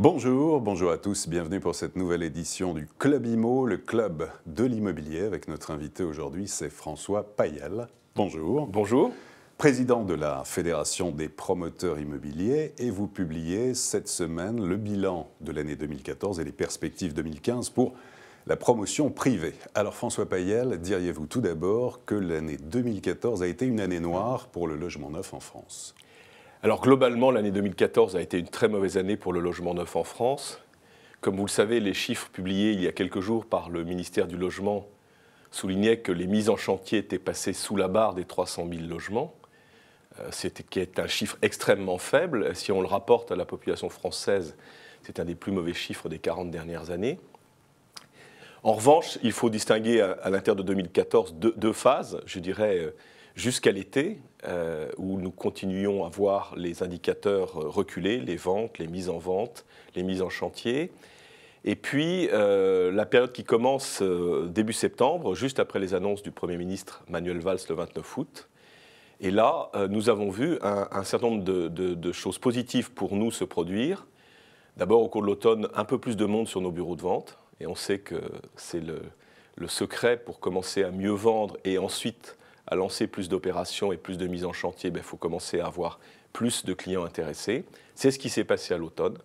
Bonjour, bonjour à tous, bienvenue pour cette nouvelle édition du Club Imo, le club de l'immobilier, avec notre invité aujourd'hui, c'est François Payel. Bonjour. Bonjour. Président de la Fédération des promoteurs immobiliers, et vous publiez cette semaine le bilan de l'année 2014 et les perspectives 2015 pour la promotion privée. Alors François Payel, diriez-vous tout d'abord que l'année 2014 a été une année noire pour le logement neuf en France ? Alors globalement, l'année 2014 a été une très mauvaise année pour le logement neuf en France. Comme vous le savez, les chiffres publiés il y a quelques jours par le ministère du Logement soulignaient que les mises en chantier étaient passées sous la barre des 300 000 logements, qui est un chiffre extrêmement faible. Si on le rapporte à la population française, c'est un des plus mauvais chiffres des 40 dernières années. En revanche, il faut distinguer à l'intérieur de 2014 deux phases, je dirais, jusqu'à l'été, où nous continuions à voir les indicateurs reculer, les ventes, les mises en vente, les mises en chantier. Et puis, la période qui commence début septembre, juste après les annonces du Premier ministre Manuel Valls le 29 août. Et là, nous avons vu un certain nombre de choses positives pour nous se produire. D'abord, au cours de l'automne, un peu plus de monde sur nos bureaux de vente. Et on sait que c'est le secret pour commencer à mieux vendre et ensuite à lancer plus d'opérations et plus de mises en chantier. Il faut commencer à avoir plus de clients intéressés. C'est ce qui s'est passé à l'automne.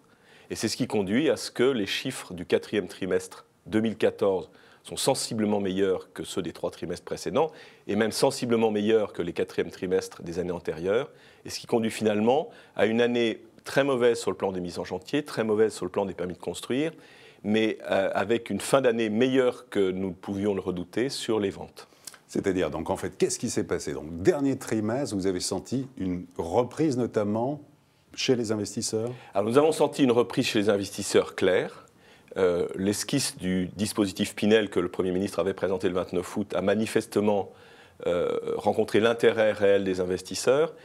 Et c'est ce qui conduit à ce que les chiffres du quatrième trimestre 2014 sont sensiblement meilleurs que ceux des 3 trimestres précédents, et même sensiblement meilleurs que les quatrièmes trimestres des années antérieures, et ce qui conduit finalement à une année très mauvaise sur le plan des mises en chantier, très mauvaise sur le plan des permis de construire, mais avec une fin d'année meilleure que nous pouvions le redouter sur les ventes. C'est-à-dire, donc en fait, qu'est-ce qui s'est passé ? Donc, dernier trimestre, vous avez senti une reprise notamment chez les investisseurs ? Alors, nous avons senti une reprise chez les investisseurs claire. L'esquisse du dispositif Pinel que le Premier ministre avait présenté le 29 août a manifestement rencontré l'intérêt réel des investisseurs.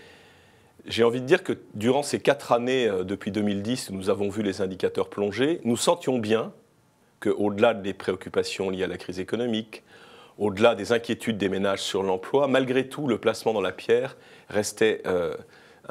J'ai envie de dire que durant ces 4 années, depuis 2010, où nous avons vu les indicateurs plonger, nous sentions bien qu'au-delà des préoccupations liées à la crise économique, au-delà des inquiétudes des ménages sur l'emploi, malgré tout, le placement dans la pierre restait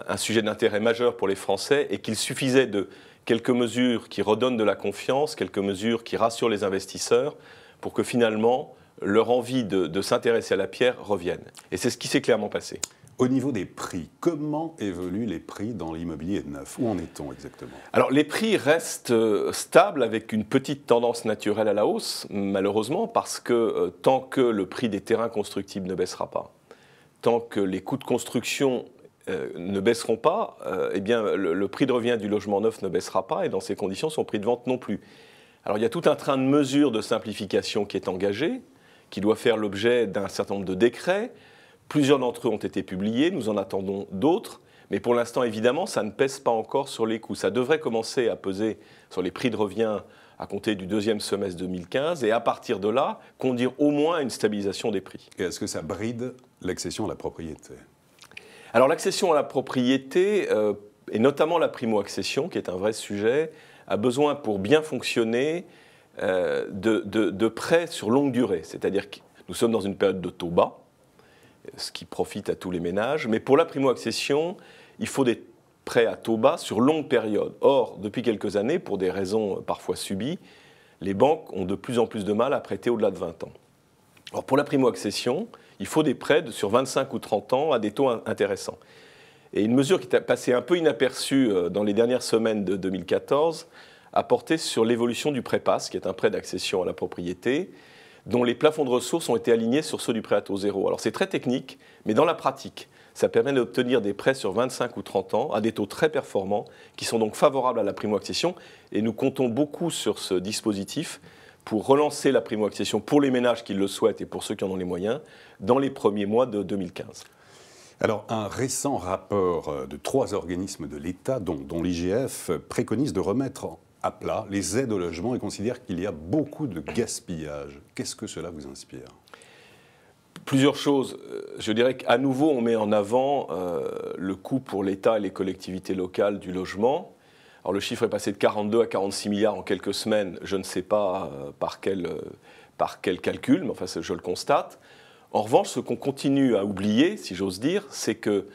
un sujet d'intérêt majeur pour les Français et qu'il suffisait de quelques mesures qui redonnent de la confiance, quelques mesures qui rassurent les investisseurs pour que finalement leur envie de s'intéresser à la pierre revienne. Et c'est ce qui s'est clairement passé. Au niveau des prix, comment évoluent les prix dans l'immobilier neuf ? Où en est-on exactement ? Alors les prix restent stables avec une petite tendance naturelle à la hausse, malheureusement, parce que tant que le prix des terrains constructibles ne baissera pas, tant que les coûts de construction ne baisseront pas, eh bien, le prix de revient du logement neuf ne baissera pas et dans ces conditions, son prix de vente non plus. Alors il y a tout un train de mesures de simplification qui est engagé, qui doit faire l'objet d'un certain nombre de décrets. Plusieurs d'entre eux ont été publiés, nous en attendons d'autres, mais pour l'instant, évidemment, ça ne pèse pas encore sur les coûts. Ça devrait commencer à peser sur les prix de revient à compter du deuxième semestre 2015 et à partir de là, conduire au moins à une stabilisation des prix. Et est-ce que ça bride l'accession à la propriété ? Alors l'accession à la propriété, et notamment la primo-accession, qui est un vrai sujet, a besoin pour bien fonctionner de prêts sur longue durée. C'est-à-dire que nous sommes dans une période de taux bas, ce qui profite à tous les ménages. Mais pour la primo-accession, il faut des prêts à taux bas sur longue période. Or, depuis quelques années, pour des raisons parfois subies, les banques ont de plus en plus de mal à prêter au-delà de 20 ans. Alors, pour la primo-accession, il faut des prêts sur 25 ou 30 ans à des taux intéressants. Et une mesure qui est passée un peu inaperçue dans les dernières semaines de 2014 a porté sur l'évolution du prêt-pass, qui est un prêt d'accession à la propriété, dont les plafonds de ressources ont été alignés sur ceux du prêt à taux zéro. Alors c'est très technique, mais dans la pratique, ça permet d'obtenir des prêts sur 25 ou 30 ans à des taux très performants, qui sont donc favorables à la primo-accession. Et nous comptons beaucoup sur ce dispositif pour relancer la primo-accession pour les ménages qui le souhaitent et pour ceux qui en ont les moyens, dans les premiers mois de 2015. Alors, un récent rapport de 3 organismes de l'État, dont l'IGF, préconise de remettre à plat les aides au logement et considère qu'il y a beaucoup de gaspillage. Qu'est-ce que cela vous inspire ? Plusieurs choses. Je dirais qu'à nouveau, on met en avant le coût pour l'État et les collectivités locales du logement. Alors le chiffre est passé de 42 à 46 milliards en quelques semaines. Je ne sais pas par quel calcul, mais enfin je le constate. En revanche, ce qu'on continue à oublier, si j'ose dire, c'est que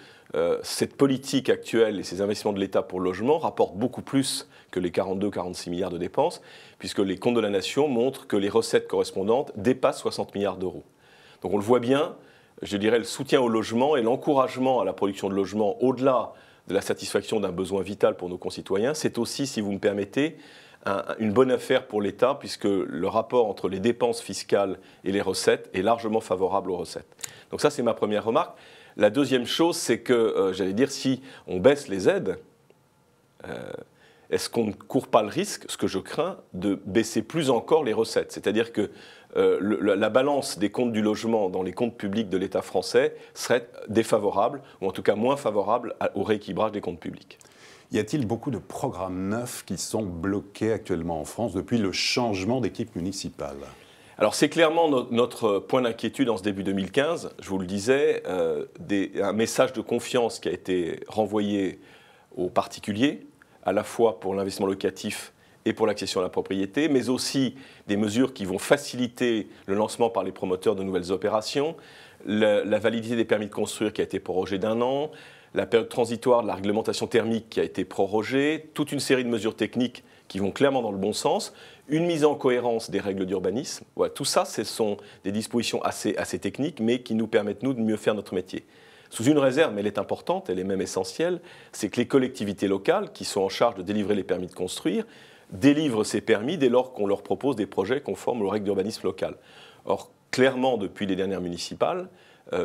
cette politique actuelle et ces investissements de l'État pour le logement rapportent beaucoup plus que les 42-46 milliards de dépenses, puisque les comptes de la Nation montrent que les recettes correspondantes dépassent 60 milliards d'euros. Donc on le voit bien, je dirais le soutien au logement et l'encouragement à la production de logements au-delà de la satisfaction d'un besoin vital pour nos concitoyens, c'est aussi, si vous me permettez, une bonne affaire pour l'État, puisque le rapport entre les dépenses fiscales et les recettes est largement favorable aux recettes. Donc ça, c'est ma première remarque. La deuxième chose, c'est que, j'allais dire, si on baisse les aides, est-ce qu'on ne court pas le risque, ce que je crains, de baisser plus encore les recettes? C'est-à-dire que la balance des comptes du logement dans les comptes publics de l'État français serait défavorable, ou en tout cas moins favorable au rééquilibrage des comptes publics. Y a-t-il beaucoup de programmes neufs qui sont bloqués actuellement en France depuis le changement d'équipe municipale? Alors c'est clairement notre point d'inquiétude en ce début 2015. Je vous le disais, un message de confiance qui a été renvoyé aux particuliers, à la fois pour l'investissement locatif et pour l'accession à la propriété, mais aussi des mesures qui vont faciliter le lancement par les promoteurs de nouvelles opérations, la validité des permis de construire qui a été prorogée d'1 an, la période transitoire de la réglementation thermique qui a été prorogée, toute une série de mesures techniques qui vont clairement dans le bon sens, une mise en cohérence des règles d'urbanisme. Ouais, tout ça, ce sont des dispositions assez techniques, mais qui nous permettent, nous, de mieux faire notre métier. Sous une réserve, mais elle est importante, elle est même essentielle, c'est que les collectivités locales, qui sont en charge de délivrer les permis de construire, délivrent ces permis dès lors qu'on leur propose des projets conformes aux règles d'urbanisme local. Or, clairement, depuis les dernières municipales,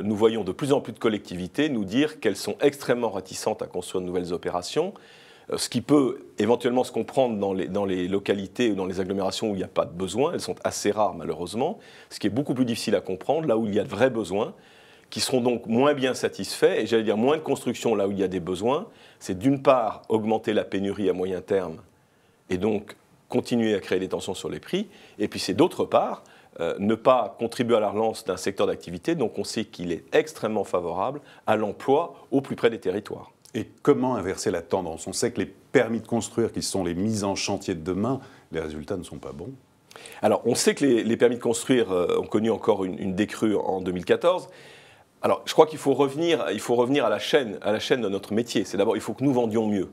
nous voyons de plus en plus de collectivités nous dire qu'elles sont extrêmement réticentes à construire de nouvelles opérations, ce qui peut éventuellement se comprendre dans les localités ou dans les agglomérations où il n'y a pas de besoin. Elles sont assez rares malheureusement, ce qui est beaucoup plus difficile à comprendre là où il y a de vrais besoins, qui seront donc moins bien satisfaits, et j'allais dire moins de construction là où il y a des besoins. C'est d'une part augmenter la pénurie à moyen terme et donc continuer à créer des tensions sur les prix, et puis c'est d'autre part ne pas contribuer à la relance d'un secteur d'activité dont on sait qu'il est extrêmement favorable à l'emploi au plus près des territoires. Et comment inverser la tendance? On sait que les permis de construire, qui sont les mises en chantier de demain, les résultats ne sont pas bons. Alors, on sait que les permis de construire ont connu encore une décrue en 2014. Alors, je crois qu'il faut revenir à la chaîne de notre métier. C'est d'abord, il faut que nous vendions mieux.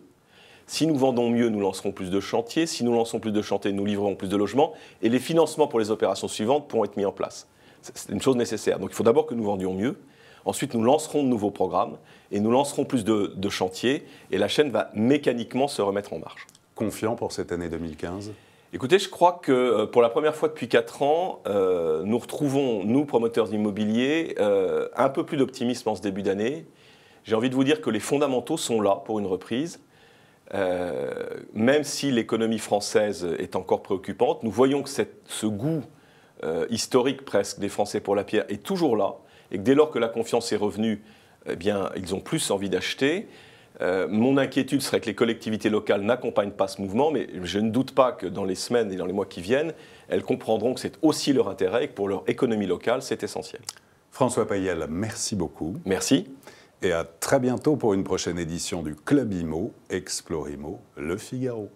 Si nous vendons mieux, nous lancerons plus de chantiers. Si nous lançons plus de chantiers, nous livrerons plus de logements. Et les financements pour les opérations suivantes pourront être mis en place. C'est une chose nécessaire. Donc, il faut d'abord que nous vendions mieux. Ensuite, nous lancerons de nouveaux programmes et nous lancerons plus de chantiers. Et la chaîne va mécaniquement se remettre en marche. Confiant pour cette année 2015? Écoutez, je crois que pour la première fois depuis 4 ans, nous retrouvons, nous, promoteurs immobiliers, un peu plus d'optimisme en ce début d'année. J'ai envie de vous dire que les fondamentaux sont là pour une reprise. Même si l'économie française est encore préoccupante, nous voyons que ce goût historique presque des Français pour la pierre est toujours là, et que dès lors que la confiance est revenue, eh bien, ils ont plus envie d'acheter. Mon inquiétude serait que les collectivités locales n'accompagnent pas ce mouvement, mais je ne doute pas que dans les semaines et dans les mois qui viennent, elles comprendront que c'est aussi leur intérêt et que pour leur économie locale, c'est essentiel. François Payel, merci beaucoup. Merci. Et à très bientôt pour une prochaine édition du Club Imo, Explore Imo, Le Figaro.